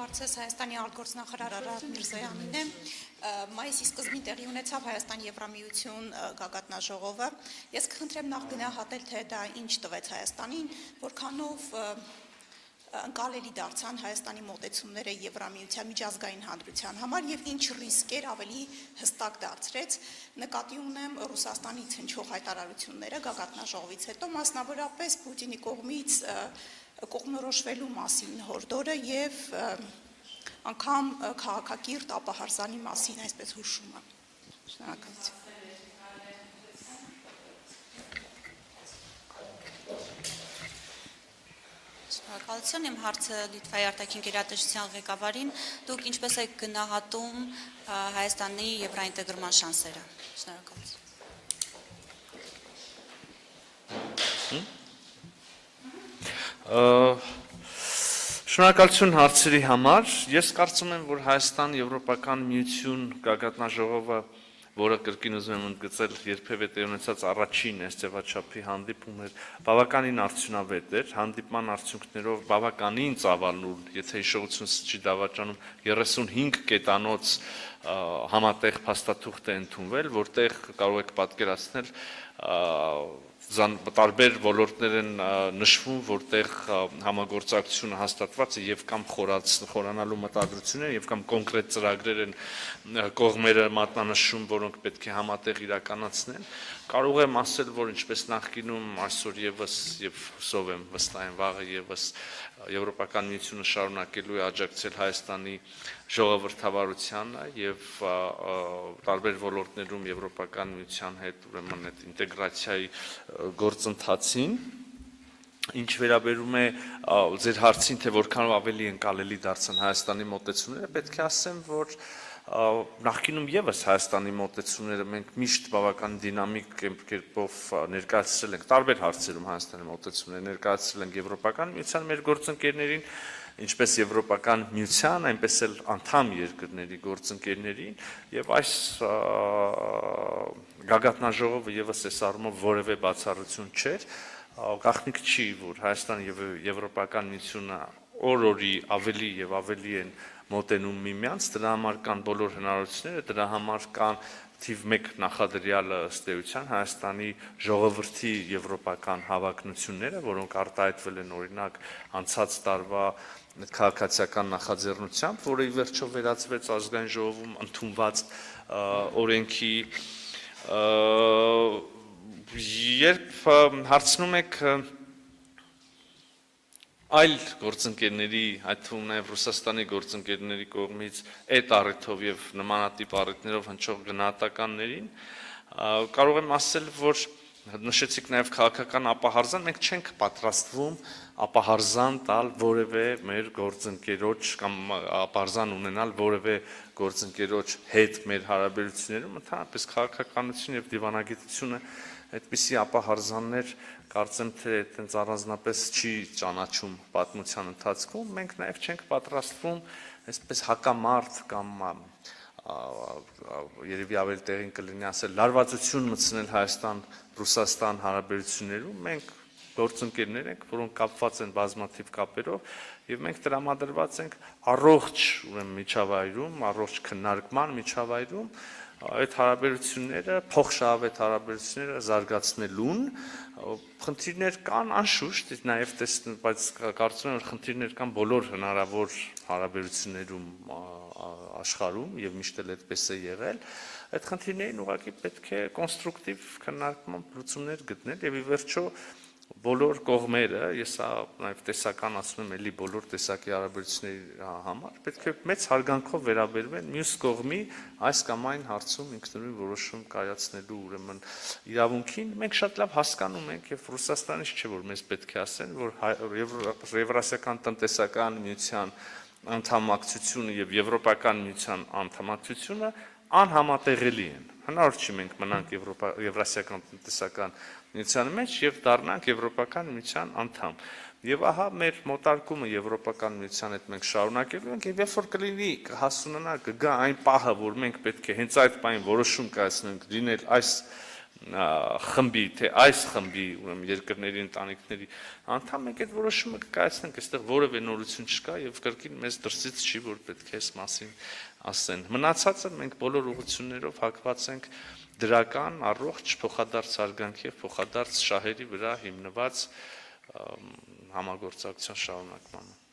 հարցս Հայաստանի արտգործնախարար Արարատ Միրզոյանին է։ Մայիսի սկզբին տեղի ունեցավ Հայաստան Եվրամիություն գագաթնաժողովը։ Ես կխնդրեմ նախ գնահատել, թե դա ինչ տվեց Հայաստանին, որքանով ընկալելի դարձան Հայաստանի մոտեցումները Եվրամիության միջազգային հանրության համար եւ ինչ ռիսկեր ավելի հստակ դարձրեց, նկատի ունեմ Ռուսաստանից հնչող հայտարարությունները գագաթնաժողովից հետո, մասնավորապես Պուտինի կողմից կողմնորոշվելու մասին հորդորը եւ անգամ քաղաքակիրթ ապահարզանի մասին այսպես հուշումը։ Շնորհակալություն։ Շնորհակալություն, իմ հարցը Լիտվայի արտաքին գերատեսչության ղեկավարին, դուք ինչպես եք գնահատում Հայաստանի եվրոինտեգրման շանսերը։ Շնորհակալություն։ Շնորհակալություն հարցերի համար։ Ես կարծում եմ, որ Հայաստան Եվրոպական միություն գագաթնաժողովը, որը կրկին ուզում եմ ընդգծել, երբևէ տեղի ունեցած առաջին այս ձևաչափի հանդիպումն էր, բավականին արդյունավետ էր, հանդիպման արդյունքներով բավականին ծավալուն, եթե հիշողությունս չի դավաճանում, 35 կետանոց համատեղ փաստաթուղթ է ընդունվել, որտեղ կարող եք պատկերացնել տարբեր ոլորտներ են նշվում, որտեղ համագործակցությունը հաստատված է եւ կամ խորանալու մտադրություն է եւ կամ կոնկրետ ծրագրեր են կողմերը մատնանշում, որոնք պետք է համատեղ իրականացնեն։ Կարող եմ ասել, որ ինչպես նախկինում այսօր եւս եւ հուսով եմ վստահ եմ վաղը եւս Եվրոպական միությունը շարունակելու է աջակցել Հայաստանի ժողովրդավարությանը եւ տարբեր ոլորտներում Եվրոպական միության հետ ուրեմն այդ ինտեգրացիայի գործընթացին։ Ինչ վերաբերում է ձեր հարցին, թե որքանով ավելի ընկալելի դարձան Հայաստանի մոտեցումները, պետք է ասեմ, որ նախկինում եւս Հայաստանի մոտեցումները մենք միշտ բավական դինամիկ կերպով ներկայացրել ենք տարբեր հարցերում Հայաստանի մոտեցումները ներկայացրել ենք Եվրոպական միության մեր գործընկերներին, ինչպես Եվրոպական միության, այնպես էլ անդամ երկրների գործընկերներին եւ այս գագաթնաժողովը եւս այս առումով որևէ բացառություն չէր, գաղտնիք չի, որ Հայաստանը եւ Եվրոպական միությունը օր-օրի ավելի եւ ավելի են մոտենում միմյանց, դրա համար կան բոլոր հնարավորությունները, դրա համար կան թիվ 1 նախադրյալը ըստ էության Հայաստանի ժողովրդի եվրոպական հավակնությունները, որոնք արտահայտվել են օրինակ անցած տարվա քաղաքացիական նախաձեռնությամբ, որը ի վերջո վերածվեց ազգային ժողովում ընդունված օրենքի, երբ հարցնում եք այլ գործընկերների, այդ թվում նաև Ռուսաստանի գործընկերների կողմից այդ առիթով եւ նմանատիպ առիթներով հնչող գնահատականներին, կարող եմ ասել, որ նշեցիք նաև քաղաքական ապահարզան, մենք չենք պատրաստվում ապահարզան տալ որևէ մեր գործընկերոջ կամ ապահարզան ունենալ որևէ գործընկերոջ հետ մեր հարաբերություններում, ընդհանրապես քաղաքականություն եւ դիվանագիտությունը այդպիսի ապահարզաններ կարծեմ թե այդպես առանձնապես չի ճանաչում պատմության ընթացքում, մենք նաև չենք պատրաստվում այսպես հակամարտ կամ երևի ավելի տեղին կլինի ասել լարվածություն մտցնել Հայաստան-Ռուսաստան հարաբերություններում, մենք գործընկերներ ենք, որոնք կապված են բազմաթիվ կապերով եւ մենք տրամադրված ենք առողջ ուրեմն միջավայրում, առողջ քննարկման միջավայրում այդ հարաբերությունները, փոխշահավետ հարաբերությունները զարգացնելուն խնդիրներ կան անշուշտ, նաև բայց կարծում եմ, որ խնդիրներ կան բոլոր հնարավոր հարաբերություններում աշխարհում եւ միշտ էլ այդպես է եղել, այդ խնդիրներին ուղղակի պետք է կոնստրուկտիվ քննարկման լուծումներ գտնել եւ ի վերջո բոլոր կողմերը, ես նաև տեսական ասում եմ էլի բոլոր տեսակի հարաբերությունների համար, պետք է մեծ հարգանքով վերաբերվեն մյուս կողմի այս կամ այն հարցում ինքնուրույն որոշում կայացնելու ուրեմն իրավունքին, մենք շատ լավ հասկանում ենք եւ Ռուսաստանից չէ որ մեզ պետք է ասեն, որ Եվրասիական տնտեսական միության անդամակցությունը եւ Եվրոպական միության անդամակցությունը անհամատեղելի են։ Հնարավոր չի մենք մնանք Եվրասիական տնտեսական միության մեջ եւ դառնանք Եվրոպական միության անդամ։ Եվ ահա մեր մոտարկումը Եվրոպական միության հետ մենք շարունակելու ենք եւ երբ որ կլինի հասունանա կգա այն պահը, որ մենք պետք է հենց այդ պահին որոշում կայացնենք լինել այս խմբի, թե այս խմբի, ուրեմն երկրների ընտանիքների անդամ մենք այդ որոշումը կկայացնենք, այստեղ որևէ նորություն չկա եւ կրկին մեզ դրսից չի որ պետք է այս մասին ասեն։ Մնացածը մենք բոլոր ուղղություններով հակված ենք դրական, առողջ փոխադարձ հարգանքի եւ փոխադարձ շահերի վրա հիմնված համագործակցության շարունակմանը։